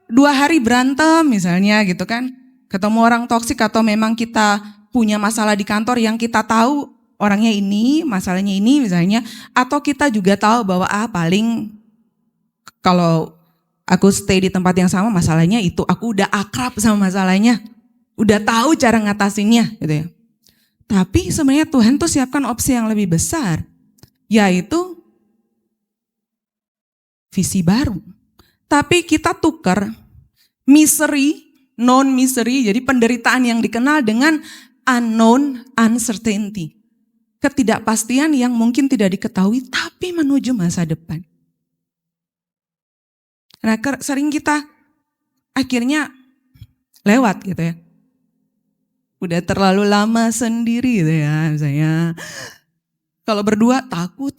S1: 2 hari berantem misalnya gitu kan, ketemu orang toksik atau memang kita punya masalah di kantor yang kita tahu orangnya ini, masalahnya ini misalnya, atau kita juga tahu bahwa paling kalau aku stay di tempat yang sama masalahnya itu, aku udah akrab sama masalahnya, udah tahu cara ngatasinnya gitu ya. Tapi sebenarnya Tuhan tuh siapkan opsi yang lebih besar, yaitu visi baru. Tapi kita tukar misery, non-misery, jadi penderitaan yang dikenal dengan unknown uncertainty. Ketidakpastian yang mungkin tidak diketahui tapi menuju masa depan. Nah, sering kita akhirnya lewat gitu ya. Udah terlalu lama sendiri gitu ya, misalnya. Kalau berdua takut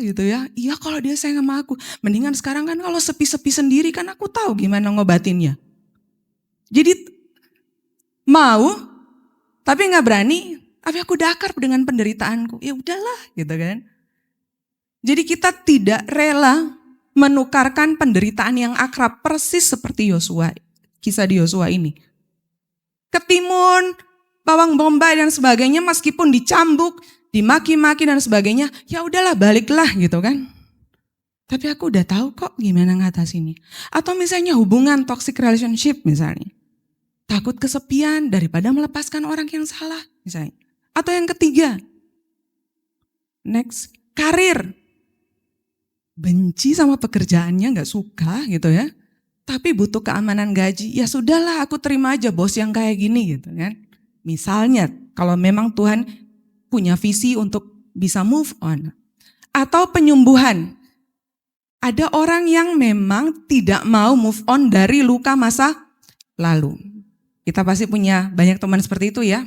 S1: gitu ya. Iya kalau dia sayang sama aku. Mendingan sekarang kan kalau sepi-sepi sendiri kan aku tahu gimana ngobatinnya. Jadi mau tapi gak berani, tapi aku dakar dengan penderitaanku. Ya udahlah gitu kan. Jadi kita tidak rela menukarkan penderitaan yang akrab persis seperti Yosua. Kisah di Yosua ini. Ketimun, pawang bombay dan sebagainya meskipun dicambuk, dimaki-maki dan sebagainya, ya udahlah baliklah gitu kan. Tapi aku udah tahu kok gimana ngatasinnya. Atau misalnya hubungan toxic relationship misalnya. Takut kesepian daripada melepaskan orang yang salah misalnya. Atau yang ketiga, next, karir. Benci sama pekerjaannya, gak suka gitu ya. Tapi butuh keamanan gaji, ya sudahlah aku terima aja bos yang kayak gini gitu kan. Misalnya kalau memang Tuhan punya visi untuk bisa move on. Atau penyembuhan. Ada orang yang memang tidak mau move on dari luka masa lalu. Kita pasti punya banyak teman seperti itu ya.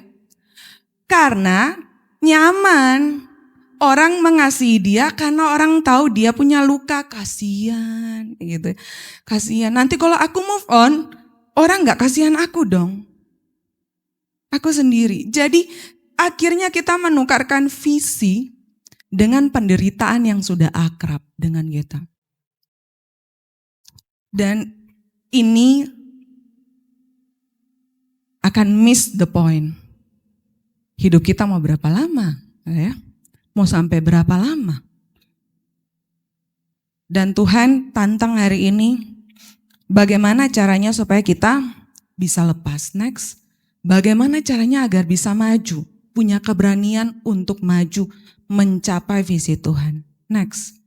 S1: Karena nyaman. Orang mengasihi dia karena orang tahu dia punya luka. Kasihan gitu. Kasihan. Nanti kalau aku move on, orang gak kasihan aku dong. Aku sendiri. Jadi akhirnya kita menukarkan visi dengan penderitaan yang sudah akrab dengan kita. Dan ini akan miss the point. Hidup kita mau berapa lama? Ya? Mau sampai berapa lama? Dan Tuhan tantang hari ini, bagaimana caranya supaya kita bisa lepas? Next, bagaimana caranya agar bisa maju? Punya keberanian untuk maju, mencapai visi Tuhan. Next.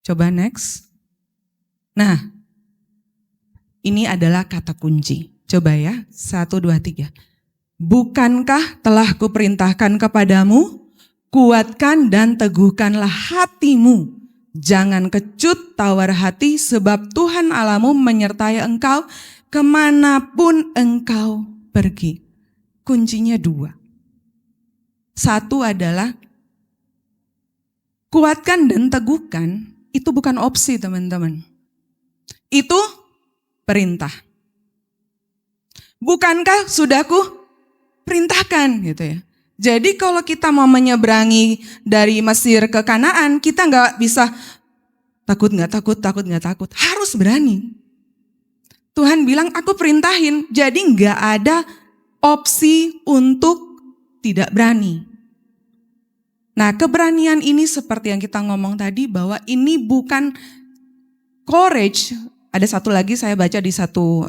S1: Coba next. Nah, ini adalah kata kunci. Coba ya, 1, 2, 3. Bukankah telah kuperintahkan kepadamu, kuatkan dan teguhkanlah hatimu. Jangan kecut tawar hati sebab Tuhan Allahmu menyertai engkau kemanapun engkau pergi. Kuncinya 2. 1 adalah kuatkan dan teguhkan, itu bukan opsi teman-teman. Itu perintah. Bukankah sudah ku perintahkan gitu ya. Jadi kalau kita mau menyeberangi dari Mesir ke Kanaan, kita nggak bisa takut. Harus berani. Tuhan bilang aku perintahin, jadi nggak ada opsi untuk tidak berani. Nah keberanian ini seperti yang kita ngomong tadi bahwa ini bukan courage. Ada satu lagi saya baca di satu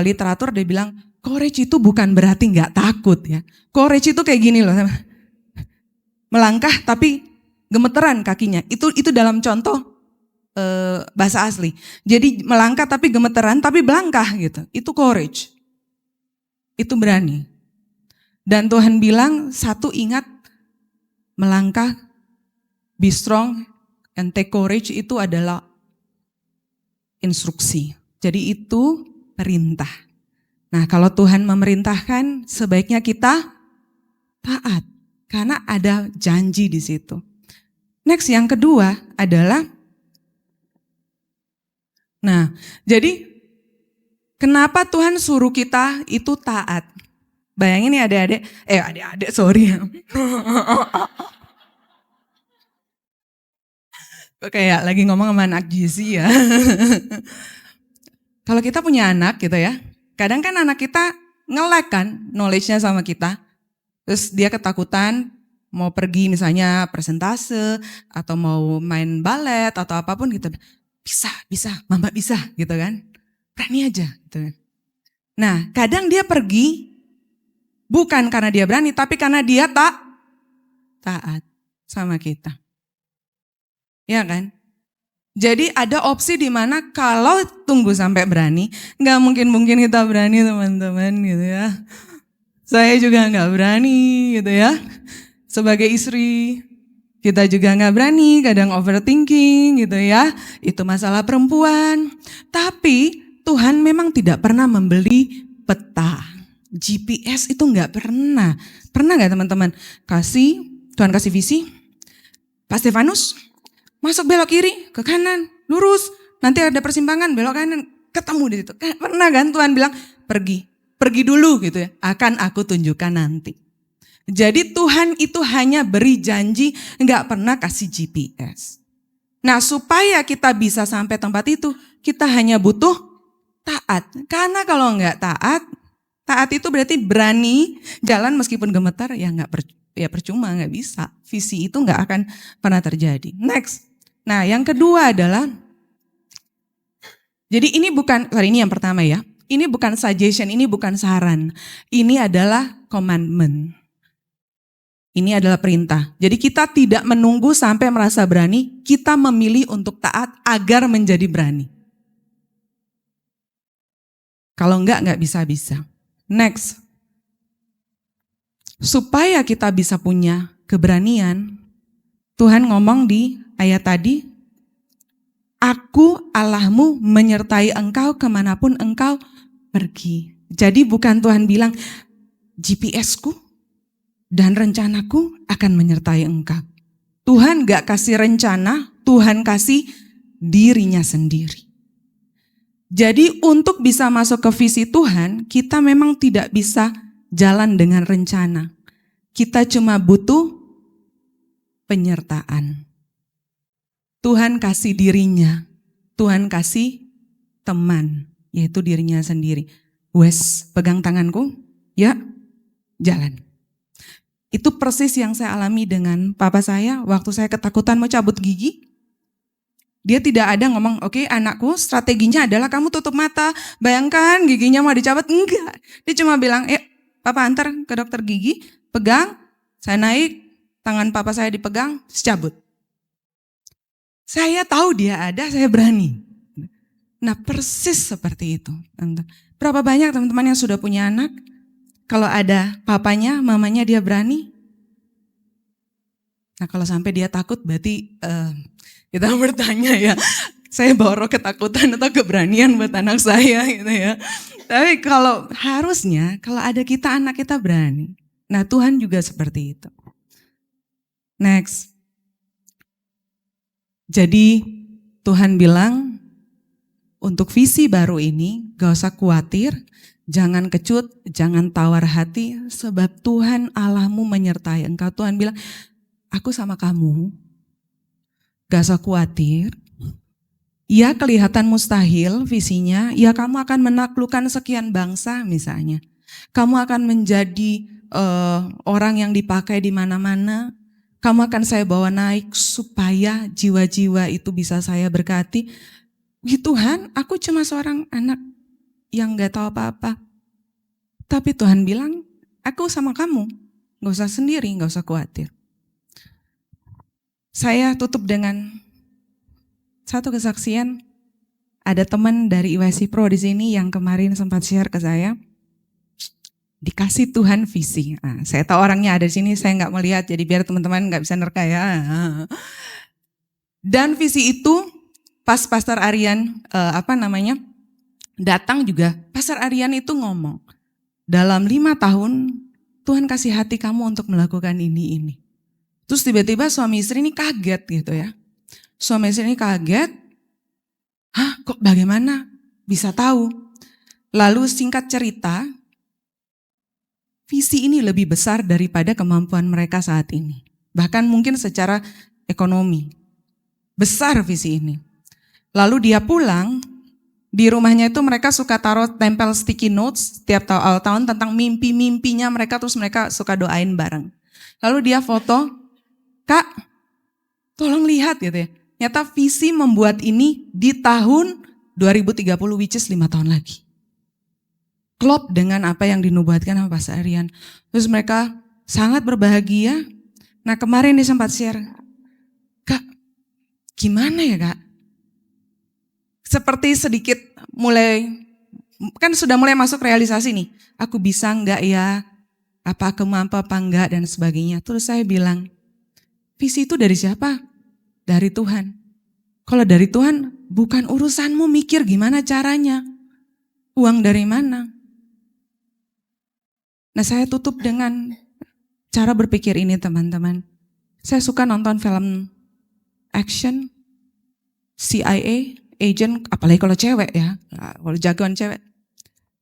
S1: literatur dia bilang courage itu bukan berarti nggak takut ya. Courage itu kayak gini loh, melangkah tapi gemeteran kakinya. Itu dalam contoh bahasa asli. Jadi melangkah tapi gemeteran tapi melangkah gitu. Itu courage. Itu berani. Dan Tuhan bilang 1 ingat melangkah, be strong and take courage itu adalah instruksi. Jadi itu perintah. Nah kalau Tuhan memerintahkan sebaiknya kita taat. Karena ada janji di situ. Next yang kedua adalah, nah jadi kenapa Tuhan suruh kita itu taat? Bayangin nih adik-adik, sorry. Kok kayak lagi ngomong sama anak GC ya. Kalau kita punya anak gitu ya, kadang kan anak kita nge-lag kan knowledge-nya sama kita. Terus dia ketakutan mau pergi misalnya presentase atau mau main balet atau apapun gitu. Bisa, mama bisa gitu kan. Berani aja gitu kan. Nah kadang dia pergi bukan karena dia berani tapi karena dia taat sama kita. Ya kan? Jadi ada opsi di mana kalau tunggu sampai berani, nggak mungkin kita berani teman-teman gitu ya. Saya juga nggak berani gitu ya. Sebagai istri, kita juga nggak berani, kadang overthinking gitu ya. Itu masalah perempuan. Tapi Tuhan memang tidak pernah membeli peta. GPS itu nggak pernah. Pernah nggak teman-teman? Tuhan kasih visi, Pak Stefanus, masuk belok kiri, ke kanan, lurus. Nanti ada persimpangan, belok kanan, ketemu di situ. Pernah kan Tuhan bilang, pergi dulu gitu ya. Akan aku tunjukkan nanti. Jadi Tuhan itu hanya beri janji, nggak pernah kasih GPS. Nah supaya kita bisa sampai tempat itu, kita hanya butuh taat. Karena kalau nggak taat itu berarti berani jalan meskipun gemetar, ya percuma, nggak bisa. Visi itu nggak akan pernah terjadi. Next. Nah yang kedua adalah, jadi ini yang pertama ya. Ini bukan suggestion, ini bukan saran. Ini adalah commandment. Ini adalah perintah. Jadi kita tidak menunggu sampai merasa berani, kita memilih untuk taat agar menjadi berani. Kalau enggak bisa-bisa. Next. Supaya kita bisa punya keberanian, Tuhan ngomong di ayat tadi, Aku Allahmu menyertai engkau kemanapun engkau pergi. Jadi bukan Tuhan bilang, GPS-ku dan rencanaku akan menyertai engkau. Tuhan gak kasih rencana, Tuhan kasih dirinya sendiri. Jadi untuk bisa masuk ke visi Tuhan, kita memang tidak bisa jalan dengan rencana. Kita cuma butuh penyertaan. Tuhan kasih dirinya, Tuhan kasih teman, yaitu dirinya sendiri. Wes, pegang tanganku, ya jalan. Itu persis yang saya alami dengan papa saya waktu saya ketakutan mau cabut gigi. Dia tidak ada ngomong, oke, anakku strateginya adalah kamu tutup mata. Bayangkan giginya mau dicabut. Enggak. Dia cuma bilang, papa antar ke dokter gigi, pegang, saya naik, tangan papa saya dipegang, cabut. Saya tahu dia ada, saya berani. Nah persis seperti itu. Berapa banyak teman-teman yang sudah punya anak? Kalau ada papanya, mamanya dia berani. Nah kalau sampai dia takut berarti kita bertanya ya, saya bawa ketakutan atau keberanian buat anak saya gitu ya. Tapi kalau ada kita, anak kita berani. Nah Tuhan juga seperti itu. Next. Jadi Tuhan bilang untuk visi baru ini gak usah khawatir. Jangan kecut, jangan tawar hati, sebab Tuhan Allahmu menyertai engkau. Tuhan bilang, aku sama kamu, gak usah khawatir. Ya kelihatan mustahil visinya, ya kamu akan menaklukkan sekian bangsa misalnya. Kamu akan menjadi orang yang dipakai di mana-mana. Kamu akan saya bawa naik supaya jiwa-jiwa itu bisa saya berkati. Tuhan, aku cuma seorang anak yang gak tahu apa-apa. Tapi Tuhan bilang, aku sama kamu. Gak usah sendiri, gak usah khawatir. Saya tutup dengan satu kesaksian. Ada teman dari IYC Pro di sini yang kemarin sempat share ke saya. Dikasih Tuhan visi. Nah, saya tahu orangnya ada di sini, saya gak melihat. Jadi biar teman-teman gak bisa nerka ya. Dan visi itu pas Pastor Aryan, datang juga, Pastor Aryan itu ngomong, dalam 5 tahun Tuhan kasih hati kamu untuk melakukan ini. Terus tiba-tiba suami istri ini kaget gitu ya. Suami istri ini kaget, kok bagaimana bisa tahu? Lalu singkat cerita, visi ini lebih besar daripada kemampuan mereka saat ini. Bahkan mungkin secara ekonomi, besar visi ini. Lalu dia pulang, di rumahnya itu mereka suka taruh tempel sticky notes setiap awal tahun tentang mimpi-mimpinya mereka, terus mereka suka doain bareng. Lalu dia foto, Kak, tolong lihat gitu ya. Nyata visi membuat ini di tahun 2030, which is 5 tahun lagi. Klop dengan apa yang dinubuatkan sama Pastor Aryan. Terus mereka sangat berbahagia. Nah kemarin dia sempat share, Kak, gimana ya Kak? seperti sedikit mulai, kan sudah mulai masuk realisasi nih. Aku bisa enggak ya? Apa aku mampu apa enggak dan sebagainya. Terus saya bilang, visi itu dari siapa? Dari Tuhan. Kalau dari Tuhan, bukan urusanmu mikir gimana caranya. Uang dari mana? Nah, saya tutup dengan cara berpikir ini, teman-teman. Saya suka nonton film action, CIA, agent, apalagi kalau cewek ya, kalau jagoan cewek.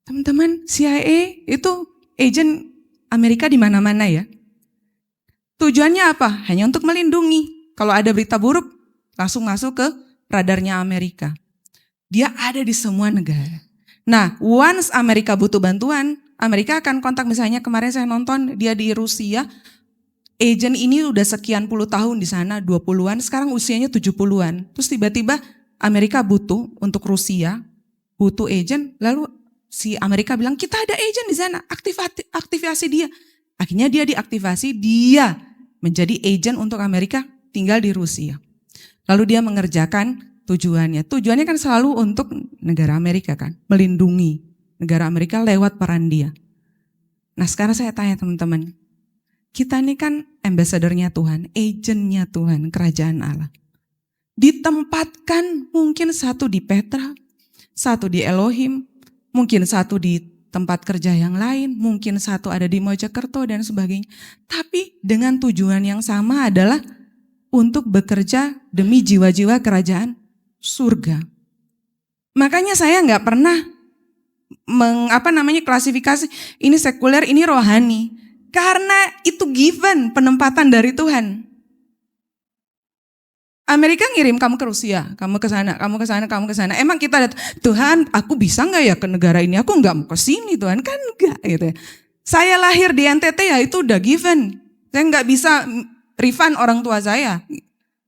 S1: Teman-teman, CIA itu agent Amerika di mana-mana ya. Tujuannya apa? Hanya untuk melindungi. Kalau ada berita buruk, langsung masuk ke radarnya Amerika. Dia ada di semua negara. Nah, once Amerika butuh bantuan, Amerika akan kontak, misalnya kemarin saya nonton dia di Rusia, agent ini udah sekian puluh tahun di sana, 20-an, sekarang usianya 70-an. Terus tiba-tiba Amerika butuh untuk Rusia, butuh agent, lalu si Amerika bilang, kita ada agent di sana, aktivasi dia. Akhirnya dia diaktifasi, dia menjadi agent untuk Amerika, tinggal di Rusia. Lalu dia mengerjakan tujuannya. Tujuannya kan selalu untuk negara Amerika kan, melindungi negara Amerika lewat peran dia. Nah sekarang saya tanya teman-teman, kita ini kan ambassador-nya Tuhan, agent-nya Tuhan, kerajaan Allah. Ditempatkan mungkin satu di Petra, satu di Elohim, mungkin satu di tempat kerja yang lain, mungkin satu ada di Mojokerto dan sebagainya. Tapi dengan tujuan yang sama adalah untuk bekerja demi jiwa-jiwa kerajaan surga. Makanya saya nggak pernah klasifikasi ini sekuler, ini rohani. Karena itu given, penempatan dari Tuhan. Amerika ngirim kamu ke Rusia, kamu ke sana, kamu ke sana, kamu ke sana. Emang kita lihat, Tuhan, aku bisa nggak ya ke negara ini? Aku nggak mau ke sini, Tuhan, kan enggak gitu ya. Saya lahir di NTT ya itu udah given. Saya nggak bisa refund orang tua saya,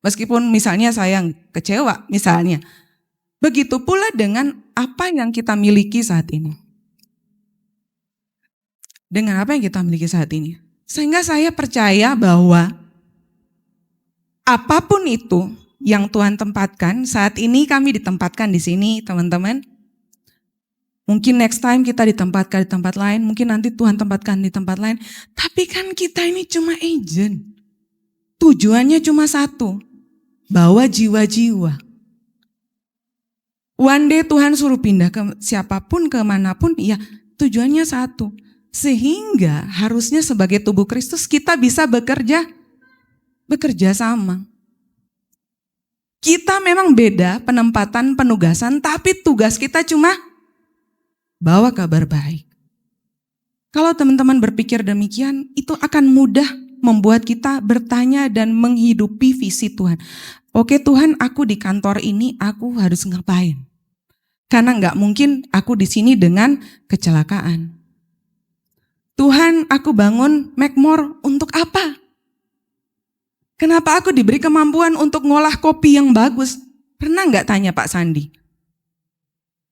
S1: meskipun misalnya saya kecewa, misalnya. Begitu pula dengan apa yang kita miliki saat ini. Dengan apa yang kita miliki saat ini. Sehingga saya percaya bahwa apapun itu yang Tuhan tempatkan, saat ini kami ditempatkan di sini teman-teman. Mungkin next time kita ditempatkan di tempat lain, mungkin nanti Tuhan tempatkan di tempat lain. Tapi kan kita ini cuma agent. Tujuannya cuma satu, bawa jiwa-jiwa. One day Tuhan suruh pindah ke siapapun, kemanapun, ya tujuannya satu. Sehingga harusnya sebagai tubuh Kristus kita bisa bekerja sama. Kita memang beda penempatan, penugasan, tapi tugas kita cuma bawa kabar baik. Kalau teman-teman berpikir demikian, itu akan mudah membuat kita bertanya dan menghidupi visi Tuhan. Oke Tuhan, aku di kantor ini, aku harus ngapain? Karena nggak mungkin aku di sini dengan kecelakaan. Tuhan, aku bangun Macmore untuk apa? Kenapa aku diberi kemampuan untuk ngolah kopi yang bagus? Pernah nggak tanya Pak Sandi?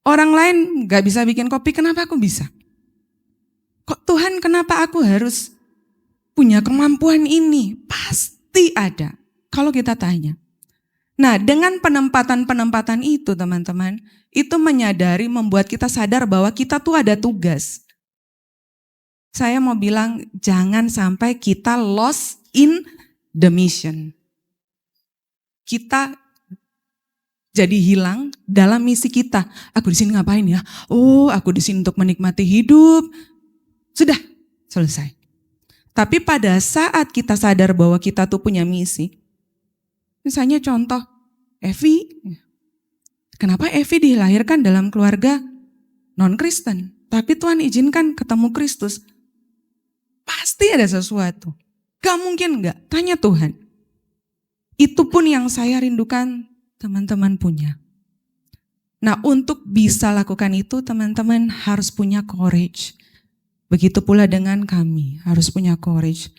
S1: Orang lain nggak bisa bikin kopi, kenapa aku bisa? Kok Tuhan, kenapa aku harus punya kemampuan ini? Pasti ada kalau kita tanya. Nah, dengan penempatan-penempatan itu teman-teman, itu menyadari, membuat kita sadar bahwa kita tuh ada tugas. Saya mau bilang jangan sampai kita lost in the mission. Kita jadi hilang dalam misi kita. Aku di sini ngapain ya? Oh, aku di sini untuk menikmati hidup. Sudah, selesai. Tapi pada saat kita sadar bahwa kita tuh punya misi, misalnya contoh, Evi. Kenapa Evi dilahirkan dalam keluarga non-Kristen? Tapi Tuhan izinkan ketemu Kristus. Pasti ada sesuatu. Gak mungkin gak, tanya Tuhan. Itu pun yang saya rindukan teman-teman punya. Nah, untuk bisa lakukan itu teman-teman harus punya courage. Begitu pula dengan kami, harus punya courage.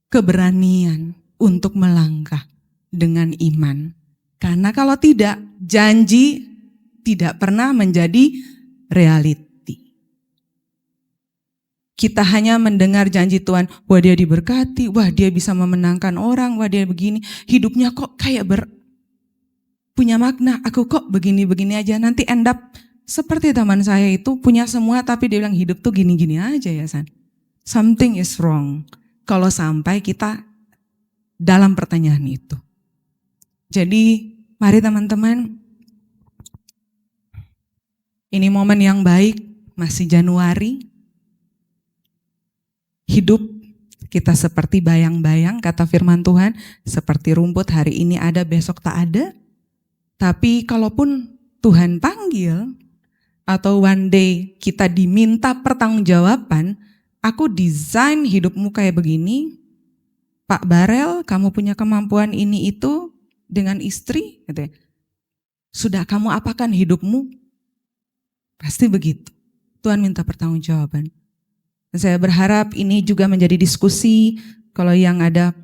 S1: Keberanian untuk melangkah dengan iman. Karena kalau tidak, janji tidak pernah menjadi reality. Kita hanya mendengar janji Tuhan, wah dia diberkati, wah dia bisa memenangkan orang, wah dia begini. Hidupnya kok kayak punya makna, aku kok begini-begini aja, nanti end up seperti teman saya itu punya semua tapi dia bilang hidup tuh gini-gini aja ya San. Something is wrong kalau sampai kita dalam pertanyaan itu. Jadi mari teman-teman, ini momen yang baik, masih Januari, hidup kita seperti bayang-bayang, kata firman Tuhan, seperti rumput hari ini ada, besok tak ada. Tapi kalaupun Tuhan panggil, atau one day kita diminta pertanggungjawaban, aku desain hidupmu kayak begini, Pak Barel, kamu punya kemampuan ini itu dengan istri, gitu ya. Sudah kamu apakan hidupmu? Pasti begitu. Tuhan minta pertanggungjawaban. Dan saya berharap ini juga menjadi diskusi, kalau yang ada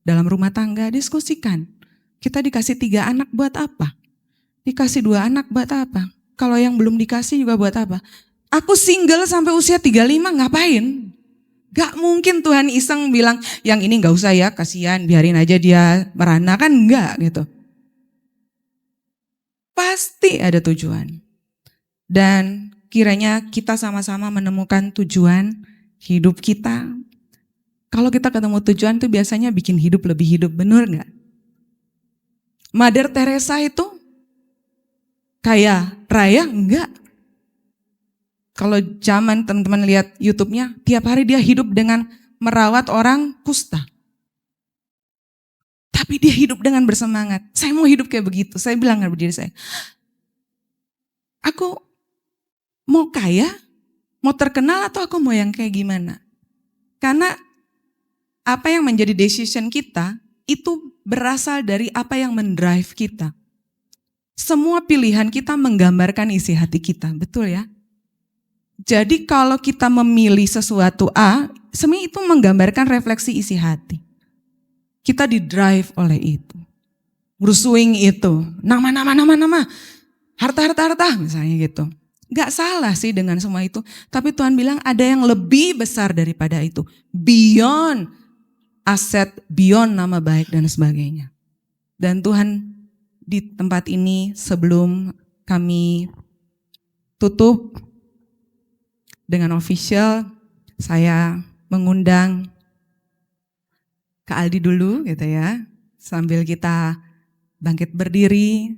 S1: dalam rumah tangga, diskusikan. Kita dikasih 3 anak buat apa? Dikasih 2 anak buat apa? Kalau yang belum dikasih juga buat apa? Aku single sampai usia 35 ngapain? Gak mungkin Tuhan iseng bilang, yang ini gak usah ya, kasihan, biarin aja dia merana, kan enggak gitu. Pasti ada tujuan. Dan kiranya kita sama-sama menemukan tujuan hidup kita. Kalau kita ketemu tujuan itu biasanya bikin hidup lebih hidup, benar gak? Mother Teresa itu kaya raya? Enggak. Kalau zaman teman-teman lihat YouTube-nya, tiap hari dia hidup dengan merawat orang kusta. Tapi dia hidup dengan bersemangat. Saya mau hidup kayak begitu. Saya bilang dengan diri saya, aku mau kaya, mau terkenal, atau aku mau yang kayak gimana? Karena apa yang menjadi decision kita, itu berasal dari apa yang mendrive kita. Semua pilihan kita menggambarkan isi hati kita, betul ya? Jadi kalau kita memilih sesuatu A, sebenarnya itu menggambarkan refleksi isi hati. Kita didrive oleh itu. Pursuing itu, nama, harta, misalnya gitu. Gak salah sih dengan semua itu, tapi Tuhan bilang ada yang lebih besar daripada itu. Beyond aset, beyond nama baik dan sebagainya. Dan Tuhan di tempat ini sebelum kami tutup dengan official, saya mengundang Kak Aldi dulu gitu ya. Sambil kita bangkit berdiri,